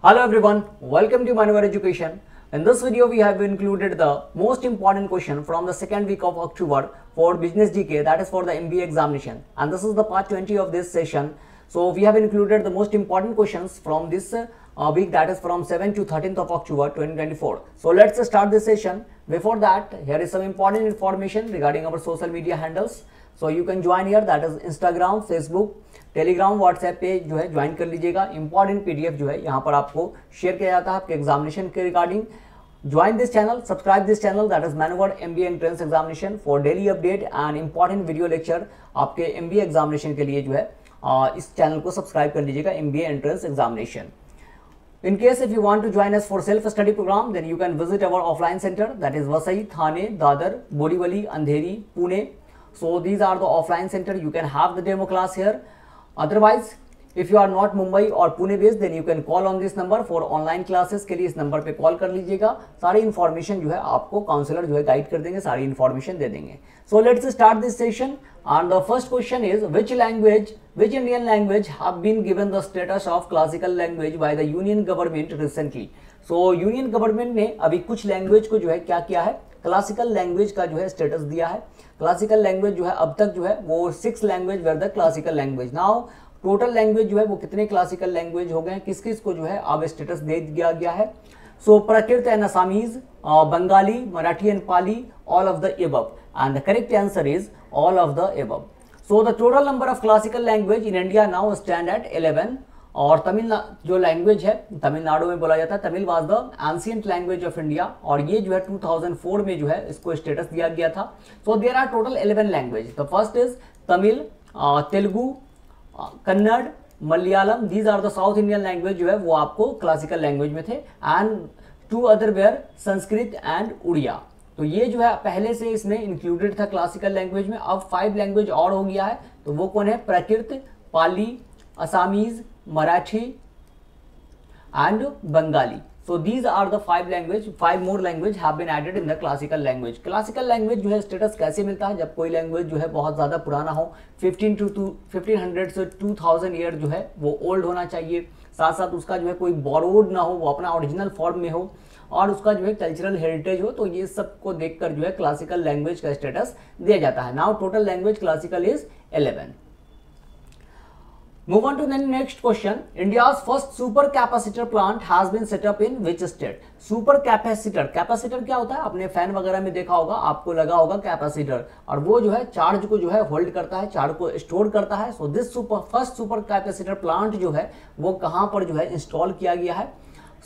Hello everyone, welcome to Manual Education. In this video we have included the most important question from the second week of October for Business GK, that is for the MBA examination, and this is the part 20 of this session. So we have included the most important questions from this week, that is from 7th to 13th of October 2024. So let's start this session. Before that, here is some important information regarding our social media handles. So you can join here, that is Instagram, Facebook, Telegram, WhatsApp पे जो है join कर लीजिएगा। Important PDF जो है यहाँ पर आपको शेयर किया जाता है आपके एग्जामिनेशन के regarding. Join this channel, subscribe this channel, that is मैनवर्ड MBA entrance examination for daily update and important video lecture आपके एमबीए एग्जामिनेशन के लिए जो है इस चैनल को सब्सक्राइब कर लीजिएगा, MBA entrance examination. In case if you want to join us for self-study program, then you can visit our offline center, that is Vasai, Thane, Dadar, Borivali, Andheri, Pune. So these are the offline center. You can have the demo class here. Otherwise, if you are not Mumbai or Pune based, then you can call on this number for online classes के लिए इस नंबर पे call कर लीजिएगा। सारी information जो है आपको काउंसलर जो है गाइड कर देंगे, सारी इन्फॉर्मेशन दे देंगे। So let's start this session and the first question is which Indian language have been given the status of classical language by the Union government recently? So Union government ने अभी कुछ language को जो है क्या किया है, क्लासिकल लैंग्वेज का जो है स्टेटस दिया है। क्लासिकल लैंग्वेज जो है अब तक जो है वो 6 language were the classical language. Now total language जो है वो कितने क्लासिकल लैंग्वेज हो गए, किस किस को जो है अब स्टेटस दे दिया गया है। So Prakrit and Assamese, Bengali, Marathi and Pali, all of the above, and the correct answer is all of the above. So the total number of classical language in India now stand at 11। और तमिल जो लैंग्वेज है तमिलनाडु में बोला जाता है, Tamil was the ancient language of India, और ये जो है 2004 में जो है इसको स्टेटस दिया गया था। So there are total 11 language. The first is Tamil, Telugu, Kannada, Malayalam, these are the South Indian language जो है वो आपको क्लासिकल लैंग्वेज में थे, and 2 other were Sanskrit and Odia. तो ये जो है पहले से इसमें इंक्लूडेड था क्लासिकल लैंग्वेज में। अब 5 लैंग्वेज और हो गया है, तो वो कौन है, Prakrit, Pali, Assamese, Marathi and Bengali. So these are the 5 more language have been added in the classical language. Classical language जो है स्टेटस कैसे मिलता है, जब कोई लैंग्वेज जो है बहुत ज़्यादा पुराना हो, 1500 से 2000 ईयर जो है वो ओल्ड होना चाहिए, साथ साथ उसका जो है कोई बोरोड ना हो, वो अपना ओरिजिनल फॉर्म में हो, और उसका जो है कल्चरल हेरिटेज हो। तो ये सब को देखकर जो है क्लासिकल लैंग्वेज का स्टेटस दिया जाता है। Now total language classical is 11। Move on to the next question. India's first super capacitor plant has been set up in which state? Super capacitor, capacitor क्या होता है, आपने फैन वगैरह में देखा होगा, आपको लगा होगा कैपेसिटर, और वो जो है चार्ज को जो है होल्ड करता है, चार्ज को स्टोर करता है। So this first super capacitor plant जो है वो कहाँ पर जो है इंस्टॉल किया गया है?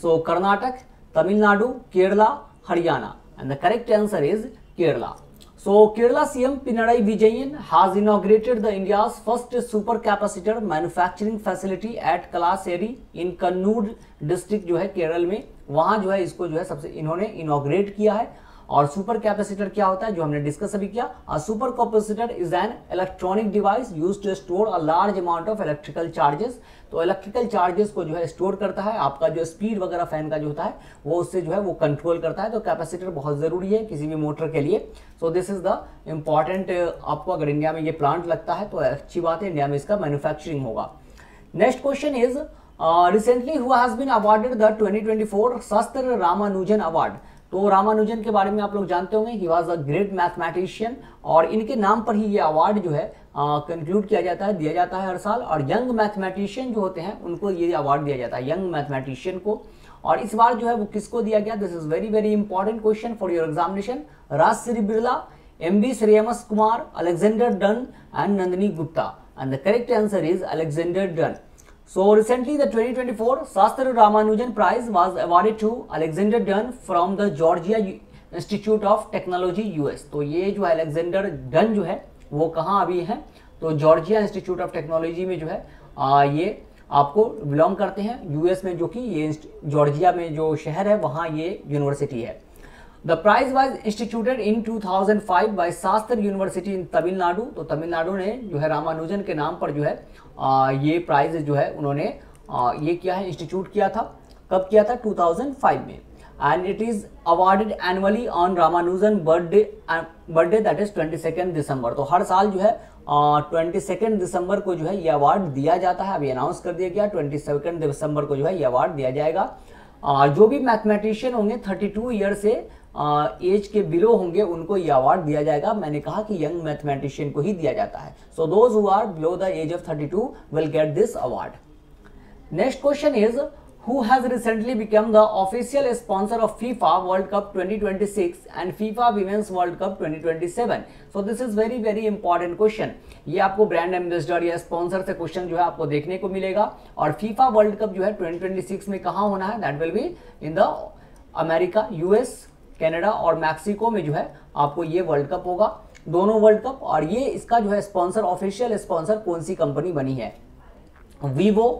So Karnataka, Tamil Nadu, Kerala, Haryana, and the correct answer is Kerala. So Kerala CM Pinarayi Vijayan has inaugurated the India's first supercapacitor manufacturing facility at Kalaseri in Kannur district जो है केरल में, वहाँ जो है इसको जो है सबसे इन्होंने इनॉग्रेट किया है। और सुपर कैपेसिटर क्या होता है, जो हमने डिस्कस अभी किया, super capacitor is an electronic device used to store a large amount of electrical charges. तो इलेक्ट्रिकल चार्जेस को जो है स्टोर करता है, आपका जो स्पीड वगैरह फैन का जो होता है वो उससे जो है वो कंट्रोल करता है। तो कैपेसिटर बहुत जरूरी है किसी भी मोटर के लिए। So this is the important, आपको अगर इंडिया में ये प्लांट लगता है तो अच्छी बात है, इंडिया में इसका मैन्युफैक्चरिंग होगा। Next question is recently who has been awarded the 2024 SASTRA Ramanujan award. तो रामानुजन के बारे में आप लोग जानते होंगे, he was a great mathematician, और इनके नाम पर ही ये अवार्ड जो है कंक्लूड किया जाता है, दिया जाता है हर साल। और यंग मैथमेटिशियन जो होते हैं उनको ये अवार्ड दिया जाता है, यंग मैथमेटिशियन को। और इस बार जो है वो किसको दिया गया, this is very very important question for your examination. Rajshree Birla, MB Shreyas Kumar, Alexander Dunn and Nandini Gupta, and the correct answer is Alexander Dunn. So recently the 2024 Shastra Ramanujan Prize was awarded to Alexander Dunn from the Georgia Institute of Technology US। तो ये जो Alexander done जो है वो कहाँ अभी है, तो जॉर्जिया इंस्टीट्यूट ऑफ टेक्नोलॉजी में जो है ये आपको बिलोंग करते हैं यूएस में, जो कि ये जॉर्जिया में जो शहर है वहाँ ये यूनिवर्सिटी है। The prize was instituted in 2005 by शास्त्र यूनिवर्सिटी इन तमिलनाडु। तो तमिलनाडु ने जो है रामानुजन के नाम पर जो है ये प्राइज जो है उन्होंने ये किया है, इंस्टीट्यूट किया था। कब किया था, 2005 में। And it is awarded annually on Ramanujan birthday that is 22 दिसंबर। तो हर साल जो है 22 दिसंबर को जो है ये अवार्ड दिया जाता है। अभी अनाउंस कर दिया गया 22 दिसंबर को जो है ये अवार्ड दिया जाएगा। जो भी मैथमेटिशियन होंगे 32 ईयर से एज के बिलो होंगे उनको ये अवार्ड दिया जाएगा। मैंने कहा कि यंग मैथमेटिशियन को ही दिया जाता है। So those who are below the age of 32 will get this award. Next question is who has recently become the official sponsor of FIFA World Cup 2026 and FIFA Women's World Cup 2027? So this is very important question। ये आपको brand ambassador या sponsor से question जो है आपको देखने को मिलेगा। और फीफा वर्ल्ड कप जो है 2026 में कहाँ होना है? That will be in the America, US, Canada और मैक्सिको में जो है आपको ये वर्ल्ड कप होगा, दोनों वर्ल्ड कप। और ये इसका जो है स्पॉन्सर, ऑफिशियल स्पॉन्सर कौन सी कंपनी बनी है? Vivo,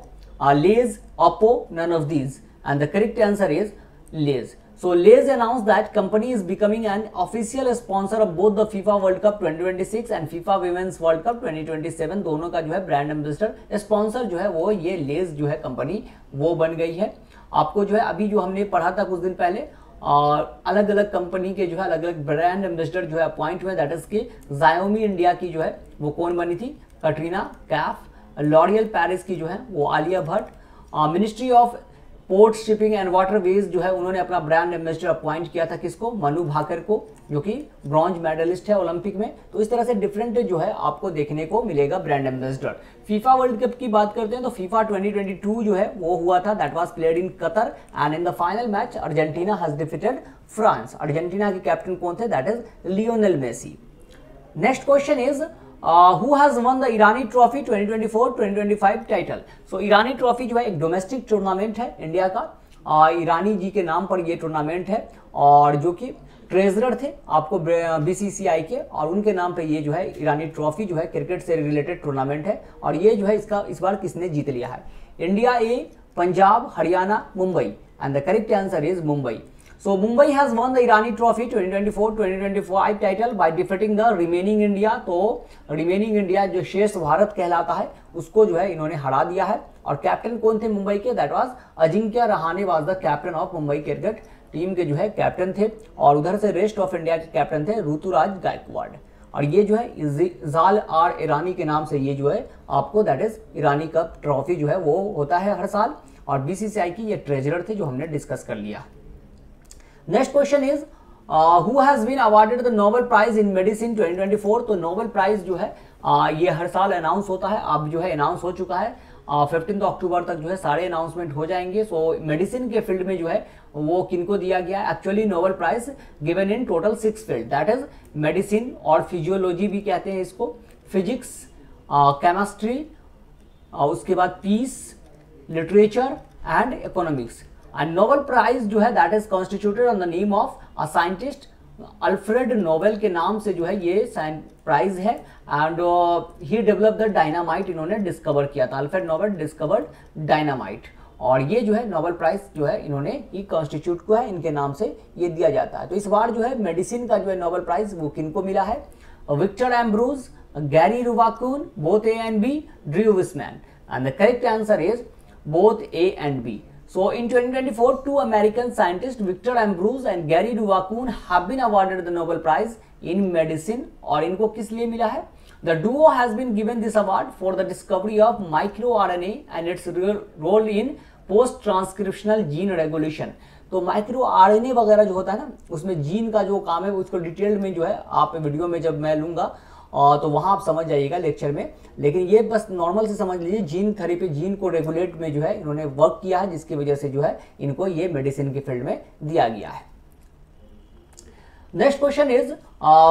Lays, Oppo, none of these, and the correct answer is Lays. So Lays announced that company is becoming an official sponsor of both the FIFA World Cup 2026 and FIFA Women's World Cup 2027। दोनों का जो है brand ambassador sponsor जो है वो ये Lays जो है कंपनी वो बन गई है। आपको जो है अभी जो हमने पढ़ा था कुछ दिन पहले और अलग अलग कंपनी के जो है अलग अलग ब्रांड एम्बेसडर जो है अपॉइंट हुए। दैट इज की Xiaomi इंडिया की जो है वो कौन बनी थी? कटरीना कैफ। लॉरियल पेरिस की जो है वो Alia Bhatt. Ministry of port, shipping and waterways जो है उन्होंने अपना ब्रांड एम्बेसडर अपॉइंट किया था किसको? मनु भाकर को, जो कि ब्रॉन्ज मेडलिस्ट है ओलंपिक में। तो इस तरह से डिफरेंट जो है आपको देखने को मिलेगा brand ambassador. FIFA world cup की बात करते हैं तो फीफा 2022 जो है वो हुआ था। That was played in Qatar and in the final match Argentina has defeated France. Argentina के कैप्टन कौन थे? That is Lionel Messi. Next question is who has won the Irani Trophy 2024-2025 title? So Irani trophy जो है एक domestic tournament है India का। ईरानी जी के नाम पर ये टूर्नामेंट है और जो कि ट्रेजरर थे आपको बीसीसीआई के, और उनके नाम पे ये जो है ईरानी ट्रॉफी जो है क्रिकेट से रिलेटेड टूर्नामेंट है। और ये जो है इसका इस बार किसने जीत लिया है? India A, Punjab, Haryana, Mumbai, and the correct answer is Mumbai. So Mumbai has won the Irani Trophy 2024-2025 title by defeating the remaining India। तो remaining India जो शेष भारत कहलाता है उसको जो है इन्होंने हरा दिया है। और कैप्टन कौन थे मुंबई के? That was Ajinkya Rahane was the captain of Mumbai cricket team के जो है कैप्टन थे। और उधर से रेस्ट ऑफ इंडिया के कैप्टन थे ऋतुराज गायकवाड़। और ये जो है इजाल आर ईरानी के नाम से ये जो है आपको that is Irani cup trophy जो है वो होता है हर साल। और बीसीसीआई की ये ट्रेजरर थे जो हमने डिस्कस कर लिया। Next question is who has been awarded the Nobel prize in medicine 2024? तो नोबेल प्राइज जो है ये हर साल अनाउंस होता है। अब जो है अनाउंस हो चुका है 15 अक्टूबर तक जो है सारे अनाउंसमेंट हो जाएंगे। सो मेडिसिन के फील्ड में जो है वो किनको दिया गया है? Actually Nobel prize given in total 6 field, that is medicine और फिजियोलॉजी भी कहते हैं इसको, फिजिक्स, केमिस्ट्री, उसके बाद peace, literature and economics. And Nobel prize जो है that is constituted on the name of a scientist Alfred Nobel के नाम से जो है ये प्राइज है। And he develop the dynamite, इन्होंने डिस्कवर किया था। Alfred Nobel discovered dynamite. और ये जो है नोबेल प्राइज जो है इन्होंने ही कॉन्स्टिट्यूट किया है, इनके नाम से ये दिया जाता है। तो इस बार जो है मेडिसिन का जो है नोबेल प्राइज वो किनको मिला है? Victor Ambros, Gary Ruvkun, both A and B, Drew Weissman. And the correct answer is both A and B. So in 2024, 2 American scientists, Victor Ambroose and Gary Ruwakoon, have been awarded the Nobel Prize in Medicine। और इनको किस लिए मिला है? The duo has been given this award for the discovery of microRNA and its role in post-transcriptional gene regulation। तो micro RNA वगैरह जो होता है ना उसमें जीन का जो काम है उसको डिटेल्ड में जो है आप वीडियो में जब मैं लूंगा तो वहां आप समझ जाइएगा लेक्चर में। लेकिन ये बस नॉर्मल से समझ लीजिए जीन थेरेपी, जीन को रेगुलेट में जो है इन्होंने वर्क किया है, जिसकी वजह से जो है इनको ये मेडिसिन के फील्ड में दिया गया है। Next question is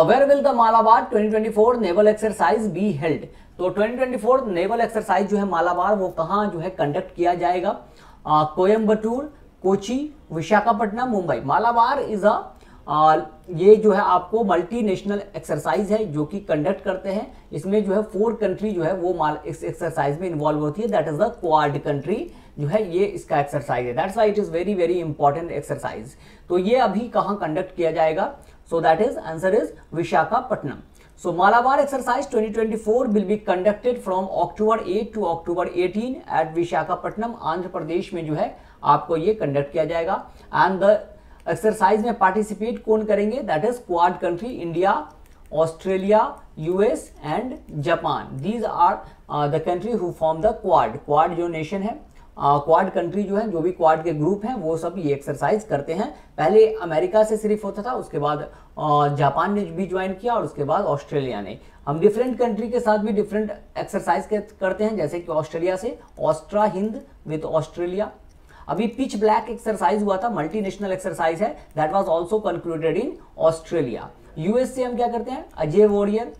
where will the Malabar 2024 naval exercise be held? तो 2024 नेवल एक्सरसाइज जो है मालाबार वो कहाँ जो है कंडक्ट किया जाएगा? कोयम्बटूर, कोची, विशाखापट्टनम, मुंबई। मालाबार इज अ ये जो है आपको मल्टीनेशनल एक्सरसाइज है जो कि कंडक्ट करते हैं। इसमें जो है 4 कंट्री जो है वो इस एक्सरसाइज में इन्वॉल्व होती है। That is the quad country जो है ये इसका एक्सरसाइज है। That's why it is very important exercise. तो ये अभी कहाँ कंडक्ट किया जाएगा? सो that is answer is Visakhapatnam. So Malabar exercise 2024 will be conducted from October 8 to October 18 at Visakhapatnam, Andhra Pradesh में जो है आपको ये कंडक्ट किया जाएगा। एंड द एक्सरसाइज में पार्टिसिपेट कौन करेंगे? That is quad country, India, Australia, US and Japan. These are the country who form the quad. Quad जो नेशन है, क्वाड कंट्री जो है, जो भी क्वाड के ग्रुप हैं वो सब ये एक्सरसाइज करते हैं। पहले अमेरिका से सिर्फ होता था, उसके बाद जापान ने भी ज्वाइन किया और उसके बाद ऑस्ट्रेलिया ने। हम डिफरेंट कंट्री के साथ भी डिफरेंट एक्सरसाइज करते हैं, जैसे कि ऑस्ट्रेलिया से ऑस्ट्रा हिंद विद ऑस्ट्रेलिया। अभी पिच ब्लैक एक्सरसाइज हुआ था, मल्टीनेशनल एक्सरसाइज है, that was also concluded in Australia. US से हम क्या करते हैं, अजय वॉरियर,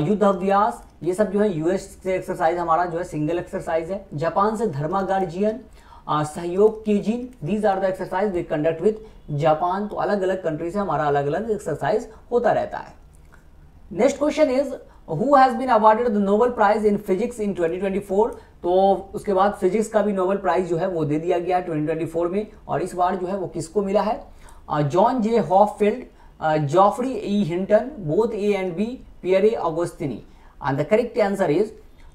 युद्ध अभ्यास, ये सब जो है यूएस से एक्सरसाइज हमारा जो है सिंगल एक्सरसाइज है। जापान से Dharma guardian, Sahyog Kaijin, these are the exercise we conduct with Japan. तो अलग अलग कंट्री से हमारा अलग अलग एक्सरसाइज होता रहता है। Next question is who has been awarded the Nobel prize in physics in 2024। तो उसके बाद फिजिक्स का भी नोबेल प्राइज जो है वो दे दिया गया 2024 में, और इस बार जो है वो किसको मिला है, John J Hopfield, Geoffrey E Hinton, both A and B, Pierre Agostini. And the correct answer is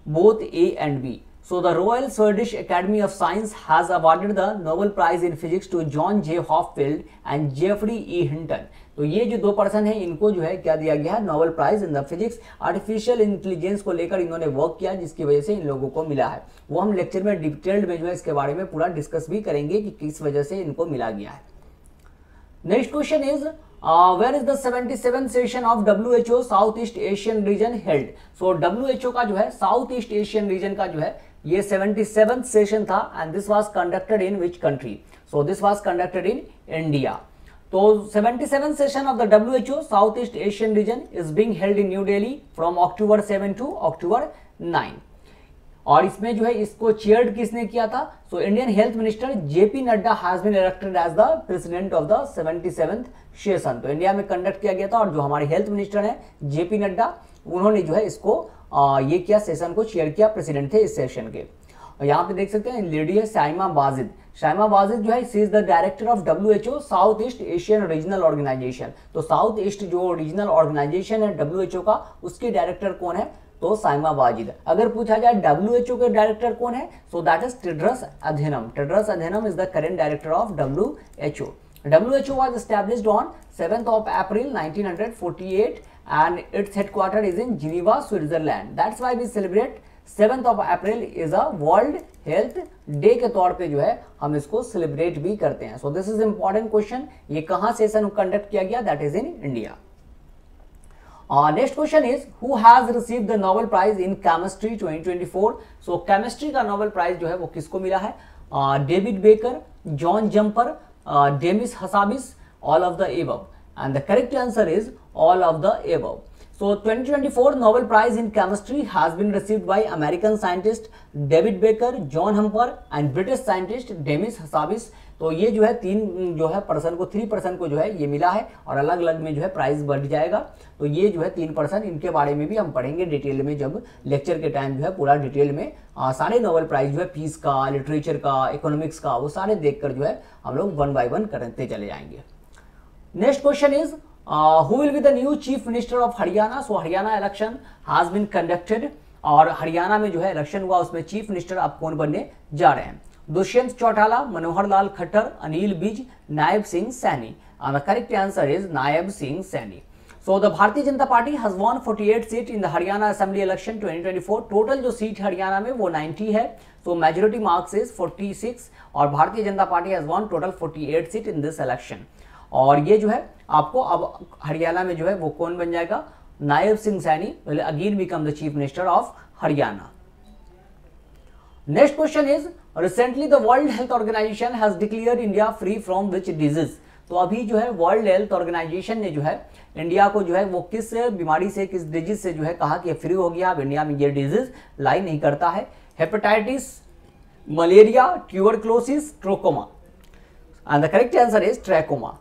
both A and B. So the Royal Swedish Academy of Science has awarded the Nobel Prize in Physics to John J. Hoffield and Jeffrey E. Hinton. तो ये जो दो person है इनको जो है क्या दिया गया है, Nobel prize in the physics. Artificial intelligence को लेकर इन्होंने वर्क किया, जिसकी वजह से इन लोगों को मिला है। वो हम लेक्चर में डिटेल्ड में जो है इसके बारे में पूरा डिस्कस भी करेंगे कि किस वजह से इनको मिला गया है। Next question is where is the 77th session of WHO South East Asian region held? So WHO का जो है साउथ ईस्ट एशियन रीजन का जो है ये 77th सेशन था, and this was conducted in which country? So this was conducted in India. तो 77th session of the WHO South East Asian region is being held in New Delhi from October 7 to October 9. और इसमें जो है इसको chaired किसने किया था? So Indian health minister JP Nadda has been elected as the president of the 77th session. तो India में कंडक्ट किया गया था, और जो हमारे हेल्थ मिनिस्टर हैं जेपी नड्डा, उन्होंने जो है इसको ये किया, सेशन को चेयर किया, प्रेसिडेंट थे इस सेशन के। और यहाँ पे देख सकते हैं लेडी है शाइमा वाजिद। शाइमा वाजिद जो है she is the director of WHO south east Asian regional organisation. तो साउथ ईस्ट जो रीजनल ऑर्गेनाइजेशन है WHO का, उसके डायरेक्टर कौन है? तो साइमा वाजिद। अगर पूछा जाए WHO के डायरेक्टर कौन है, so that is Tedros Adhanom. Tedros Adhanom is the current director of WHO. WHO was established on 7th of April 1948 and its headquarters is in Geneva, Switzerland. That's why we celebrate 7th of April is a World Health Day के तौर पे जो है हम इसको celebrate भी करते हैं। So this is important question. ये कहाँ सेशन कंडक्ट किया गया? That is in India. Next question is who has received the Nobel prize in chemistry 2024। So chemistry का नोबेल प्राइज जो है वो किसको मिला है? David Baker, John Jumper, Demis Hassabis, all of the above. And the correct answer is all of the above. So 2024 Nobel Prize in Chemistry has been received by American scientist David Baker, John Humper and British scientist Demis Hassabis। तो ये जो है तीन जो है person को 3 person को जो है ये मिला है, और अलग अलग में जो है प्राइस बढ़ जाएगा। तो ये जो है 3 पर्सन, इनके बारे में भी हम पढ़ेंगे डिटेल में जब लेक्चर के टाइम जो है पूरा डिटेल में सारे नोबेल प्राइज जो है पीस का, लिटरेचर का, इकोनॉमिक्स का, वो सारे देखकर जो है हम लोग 1 by 1 करते चले जाएंगे। Next question is who will be the new chief minister of Haryana? So Haryana election has been conducted, और हरियाणा में जो है इलेक्शन हुआ, उसमें चीफ मिनिस्टर अब कौन बनने जा रहे हैं? दुष्यंत चौटाला, मनोहर लाल खट्टर, अनिल विज, नायब Singh Saini. The correct answer is नायब Singh Saini. So the Bharatiya Janata Party has won 48 seat in the Haryana Assembly election 2024. Total जो सीट हरियाणा में वो 90 है। So majority marks is 46, और Bharatiya Janata party has won total 48 seat in this election। और ये जो है आपको अब हरियाणा में जो है वो कौन बन जाएगा? Nayab Singh Saini will again become the chief minister of Haryana. Next question is recently the World Health Organization has declared India free from which disease. तो अभी जो है वर्ल्ड हेल्थ ऑर्गेनाइजेशन ने जो है इंडिया को जो है वो किस बीमारी से, किस डिजीज से जो है कहा कि फ्री हो गया, अब इंडिया में ये डिजीज लाई नहीं करता है। Hepatitis, malaria, tuberculosis, trachoma. And the correct answer is trachoma.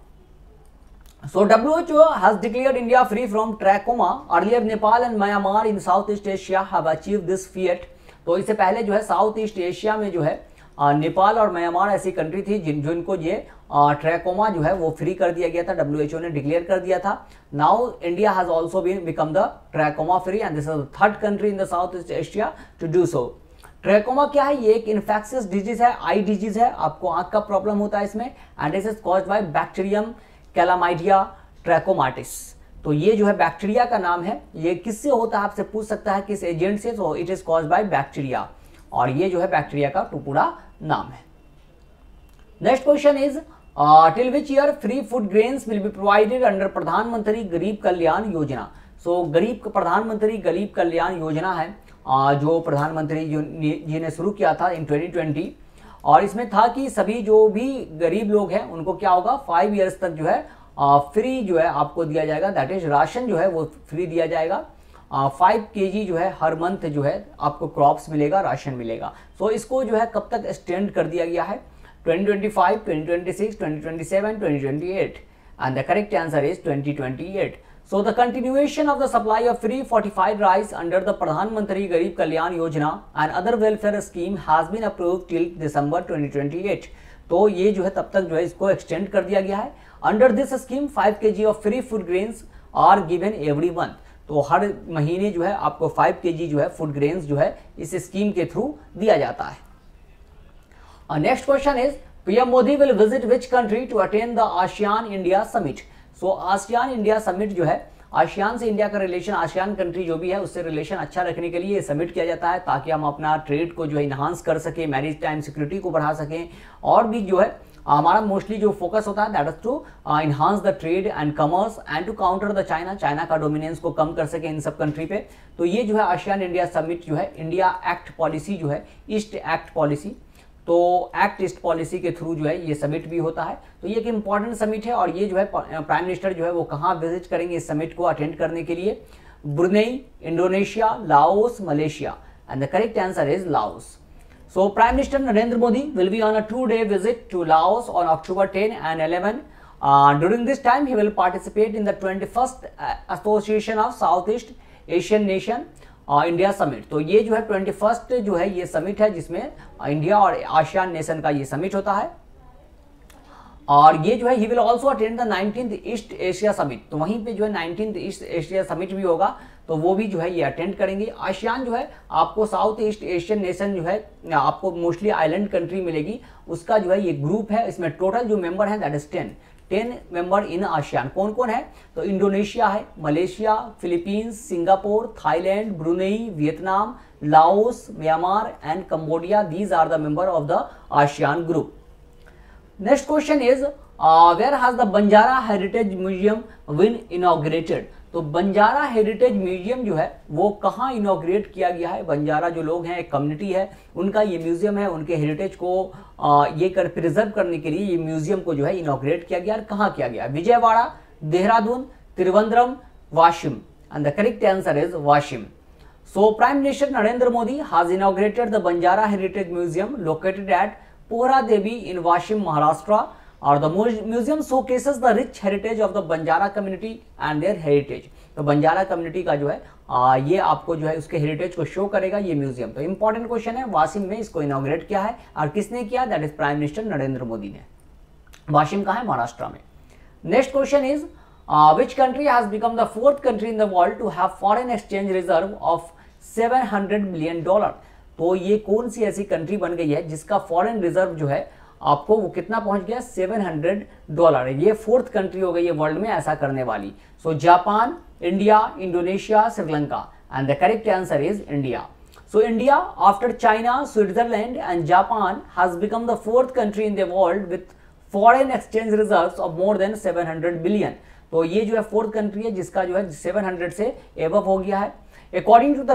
So WHO has declared India free from trachoma. Earlier Nepal and Myanmar in Southeast Asia have achieved this feat. तो इससे पहले जो है साउथ ईस्ट एशिया में जो है नेपाल और Myanmar ऐसी कंट्री थी जिनको ये ट्रैकोमा जो है वो फ्री कर दिया गया था, WHO ने डिक्लेयर कर दिया था। Now India has also been become the trachoma free, and this is the 3rd country in the South East Asia to do so. Trachoma क्या है? ये एक इन्फेक्शियस डिजीज है, आई डिजीज है, आपको आंख का प्रॉब्लम होता है इसमें, and this is caused by bacterium chlamydia trachomatis. तो ये जो है बैक्टीरिया का नाम है। ये किससे होता है आपसे पूछ सकता है, किस एजेंट से, तो it is caused by bacteria, और ये जो है बैक्टीरिया का पूरा नाम है। Next question is till which year free food grains will be provided under प्रधानमंत्री गरीब कल्याण योजना। सो प्रधानमंत्री गरीब कल्याण योजना है जो प्रधानमंत्री जी ने शुरू किया था इन 2020, और इसमें था कि सभी जो भी गरीब लोग हैं उनको क्या होगा 5 ईयर्स तक जो है फ्री जो है आपको दिया जाएगा, दैट इज राशन जो है वो फ्री दिया जाएगा। 5 kg जो है हर मंथ जो है आपको क्रॉप्स मिलेगा, राशन मिलेगा। सो इसको जो है कब तक एक्सटेंड कर दिया गया है, 2025, 2026, 2027, 2028, and the correct answer is 2028. So the continuation of the supply of free fortified rice under the Pradhan Mantri Garib Kalyan Yojana and other welfare scheme has been approved till December 2028. तो ये जो है तब तक जो है इसको extend कर दिया गया है। Under this scheme 5 kg of free food grains are given every month. तो हर महीने जो है आपको 5 kg जो है फूड ग्रेन्स जो है इस स्कीम के थ्रू दिया जाता है। Next question is PM Modi will visit which country to attend the ASEAN India summit. So ASEAN India summit जो है, आसियान से इंडिया का रिलेशन, आसियान कंट्री जो भी है उससे रिलेशन अच्छा रखने के लिए ये समिट किया जाता है, ताकि हम अपना ट्रेड को जो है इन्हांस कर सके, मैरिज टाइम सिक्योरिटी को बढ़ा सकें, और भी जो है हमारा मोस्टली जो फोकस होता है that is to enhance the trade and commerce and to counter the China का डोमिनेंस को कम कर सके इन सब कंट्री पे। तो ये जो है आसियान इंडिया समिट जो है इंडिया एक्ट पॉलिसी जो है, ईस्ट एक्ट पॉलिसी, तो एक्ट ईस्ट पॉलिसी के थ्रू जो है ये समिट भी होता है। तो ये एक इंपॉर्टेंट समिट है, और ये जो है प्राइम मिनिस्टर जो है वो कहाँ विजिट करेंगे इस समिट को अटेंड करने के लिए, Brunei, Indonesia, Laos, Malaysia, and the correct answer is Laos. So Prime Minister Narendra Modi will be on a 2-day visit to Laos on October 10 and 11. During this time, he will participate in the 21st Association of Southeast Asian Nation India Summit. तो ये जो है 21st जो है ये summit है जिसमें India और आसियान नेशन का ये समिट होता है, और ये जो है he will also attend the 19th east Asia summit. तो वहीं पे जो है 19th ईस्ट एशिया समिट भी होगा, तो वो भी जो है ये अटेंड करेंगे। आसियान जो है आपको साउथ ईस्ट एशियन नेशन जो है आपको मोस्टली आइलैंड कंट्री मिलेगी, उसका जो है ये ग्रुप है। इसमें टोटल जो मेंबर हैं that is 10 member in ASEAN. कौन कौन है, तो इंडोनेशिया है, Malaysia, Philippines, Singapore, Thailand, Brunei, Vietnam, Laos, Myanmar and Cambodia. These are the member of the ASEAN group. Next question is where has the Banjara heritage museum been inaugurated. तो Banjara heritage museum जो है वो कहाँ inaugurate किया गया है। बंजारा जो लोग हैं, एक कम्युनिटी है, उनका ये म्यूजियम है, उनके हेरिटेज को ये प्रिजर्व करने के लिए ये म्यूजियम को जो है इनॉग्रेट किया गया। कहाँ किया गया, Vijayawada, Dehradun, Trivandrum, Washim, and the correct answer is Washim. So Prime Minister Narendra Modi has inaugurated the Banjara Heritage Museum located at Pohra Devi in Washim, Maharashtra. और the museum showcases the rich heritage of the Banjara community and their heritage. तो Banjara community का जो है ये आपको जो है उसके हेरिटेज को शो करेगा ये म्यूजियम। तो इंपॉर्टेंट क्वेश्चन है, वाशिम में इसको इनॉग्रेट किया है और किसने किया, that is prime minister Narendra Modi ने। वाशिम कहाँ है, महाराष्ट्र में। Next question is which country has become the 4th country in the world to have foreign exchange reserve of $700 million। तो ये कौन सी ऐसी कंट्री बन गई है जिसका फॉरेन रिजर्व जो है आपको वो कितना पहुंच गया, $700। ये 4th कंट्री हो गई है वर्ल्ड में ऐसा करने वाली। So Japan, India, Indonesia, Sri Lanka, and the correct answer is India. So India, after China, Switzerland and Japan, has become the 4th country in the world with foreign exchange reserves of more than 700 billion। तो ये जो है 4th country है जिसका जो है 700 से above हो गया है। According to the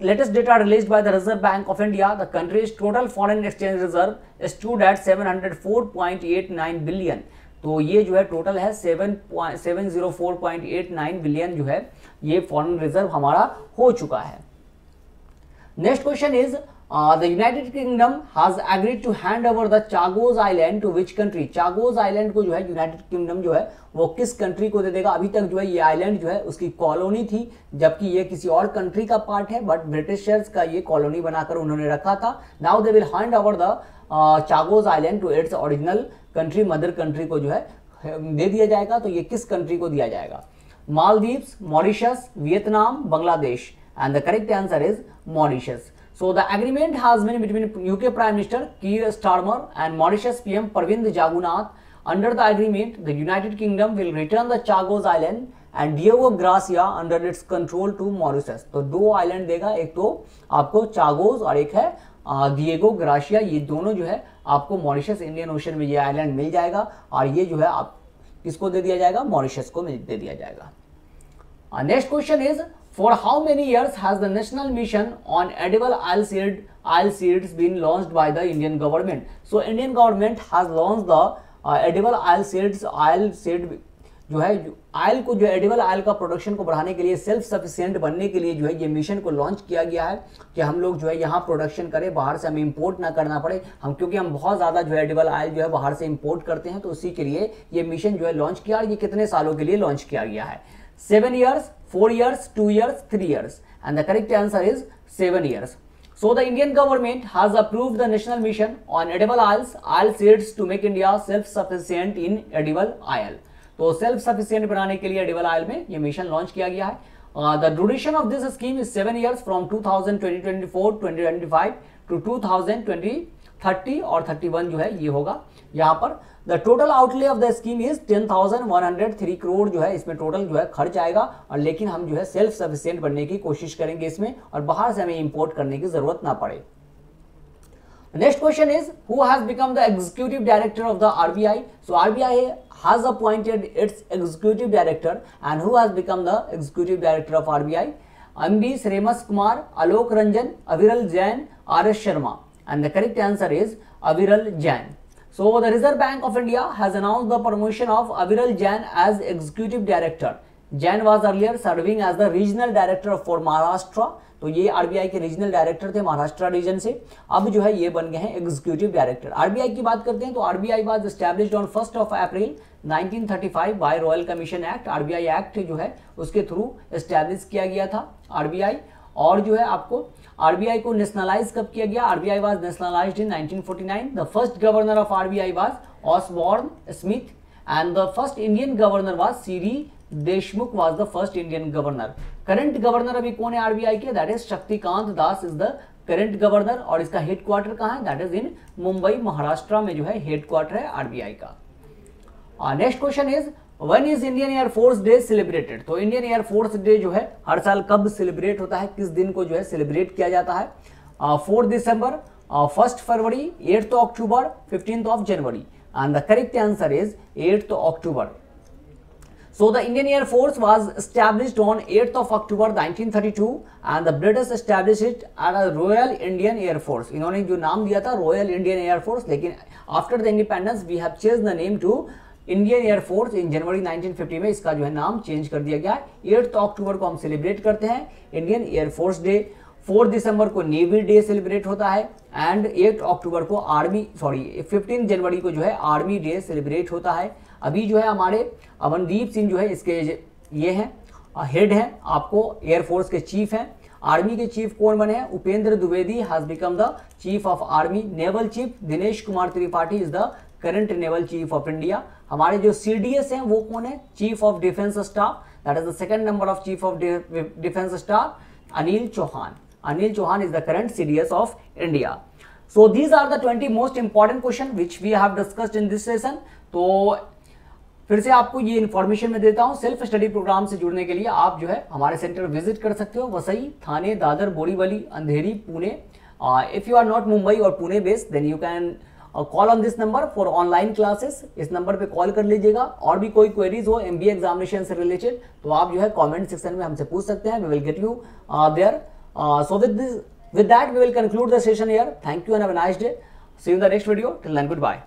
latest data released by the Reserve Bank of India, the country's total foreign exchange reserve stood at 704.89 billion। तो ये जो है टोटल है 704.89 बिलियन जो है ये फॉरेन रिजर्व हमारा हो चुका है। Next question is the United Kingdom has agreed to hand over the Chagos island to which country. Chagos island को जो है यूनाइटेड किंगडम जो है वो किस कंट्री को दे देगा। अभी तक जो है ये आइलैंड जो है उसकी कॉलोनी थी, जबकि ये किसी और कंट्री का पार्ट है, बट ब्रिटिशर्स का ये कॉलोनी बनाकर उन्होंने रखा था। Now they will hand over the Chagos island to its original country, mother country को जो है दे दिया जाएगा। तो ये किस कंट्री को दिया जाएगा, Maldives, Mauritius, Vietnam, Bangladesh, and the correct answer is Mauritius. So the agreement has been between UK Prime Minister Keir Starmer and Mauritius PM Pravind Jagannath. Under the agreement, the United Kingdom will return the Chagos Island and Diego Garcia under its control to Mauritius. तो 2 island देगा, एक तो आपको Chagos और एक है Diego gratia. ये दोनों जो है आपको मॉरिशस इंडियन ओशन में ये आइलैंड मिल जाएगा और ये जो है आप किसको दे दिया जाएगा, मॉरिशस को दे दिया जाएगा। Next question is for how many years has the national mission on edible oil seeds been launched by the Indian government? So Indian government has launched the edible oil seed जो है oil को, जो edible oil का production को बढ़ाने के लिए, self sufficient बनने के लिए जो है ये मिशन को लॉन्च किया गया है कि हम लोग जो है यहाँ प्रोडक्शन करें, बाहर से हमें इंपोर्ट ना करना पड़े। हम क्योंकि हम बहुत ज़्यादा जो है एडिबल ऑयल जो है बाहर से इंपोर्ट करते हैं, तो उसी के लिए ये मिशन जो है लॉन्च किया। और ये कितने सालों के लिए लॉन्च किया गया है? 7 years, 4 years, 2 years, 3 years, and the correct answer is 7 years. So the Indian government has approved the national mission on edible oil seeds to make India self-sufficient in edible oil. तो self sufficient बनाने के लिए edible oil में ये mission launch किया गया है। The duration of this scheme is 7 years from 2024-2025 to 2030 और 31 जो है ये होगा यहाँ पर। The total outlay of the scheme is 10,103 crore जो है इसमें टोटल जो है खर्च आएगा। और लेकिन हम जो है सेल्फ सफिशिएंट बनने की कोशिश करेंगे इसमें, और बाहर से हमें इंपोर्ट करने की जरूरत ना पड़े। Next question is, who has become the executive director of the RBI? So RBI has appointed its executive director, and who has become the executive director of RBI? MD Sremas Kumar, Alok Ranjan, Aviral Jain, RS Sharma, and the correct answer is Aviral Jain. So the Reserve Bank of India has announced the promotion of Aviral Jain as executive director. Jain was earlier serving as the regional director for Maharashtra. तो ये RBI के regional director थे Maharashtra reason से, अब जो है ये बन गए हैं एग्जीक्यूटिव डायरेक्टर। आरबीआई की बात करते हैं तो RBI was established on 1 April 1935 by royal commission act. RBI act जो है उसके थ्रू एस्टैब्लिश किया गया था आरबीआई। और जो है आपको आरबीआई को नेशनलाइज कब किया गया? RBI was nationalised in 1949। The first governor of RBI was Osborne Smith and the first Indian governor was CD Deshmukh was the first Indian governor. Current governor अभी कौन है आरबीआई के? That is Shaktikanta Das is the current governor. और इसका headquarter कहाँ है? That is in Mumbai Maharashtra में जो है हेडक्वार्टर है आरबीआई का। Next question is, when is Indian Air Force day celebrated? तो इंडियन एयरफोर्स डे जो है हर साल कब सेलिब्रेट होता है, किस दिन को जो है सेलिब्रेट किया जाता है? 4 दिसंबर, 1 फरवरी, 8 अक्टूबर, 15 जनवरी। And the correct answer is 8 October. So the Indian Air Force was established on 8th of October 1932 and the British established it as a Royal Indian Air Force. इन्होंने जो नाम दिया था Royal Indian Air Force, लेकिन after the independence we have changed the name to Indian Air Force in January 1950 में इसका जो है नाम चेंज कर दिया गया है। 8th अक्टूबर को हम सेलिब्रेट करते हैं इंडियन एयरफोर्स डे। 4 दिसंबर को नेवी डे सेलिब्रेट होता है एंड 8 अक्टूबर को 15 जनवरी को जो है आर्मी डे सेलिब्रेट होता है। अभी जो है हमारे अमनदीप सिंह जो है इसके ये हैं हेड हैं, आपको एयरफोर्स के चीफ हैं। आर्मी के चीफ कौन बने हैं? Upendra Dwivedi has become the chief of army. Naval chief Dinesh Kumar Tripathi is the current naval chief of India. हमारे जो सीडीएस हैं वो कौन है? Chief of defence staff, that is the second number of chief of defence staff, Anil Chauhan. Anil Chauhan is the current CDS of India. So these are the 20 most important question which we have discussed in this session. तो फिर से आपको ये information मैं देता हूँ, self study programme से जुड़ने के लिए आप जो है हमारे सेंटर विजिट कर सकते हो, Vasai, Thane, Dadar, Borivali, Andheri, Pune. If you are not Mumbai और Pune based then you can call on this number for online classes. इस नंबर पे कॉल कर लीजिएगा। और भी कोई क्वेरीज हो एमबीए एग्जामिनेशन से रिलेटेड तो आप जो है कॉमेंट सेक्शन में हमसे पूछ सकते हैं। We will get you there. So with that we will conclude the session here. Thank you and have a nice day. See you in the next video. Till then, goodbye.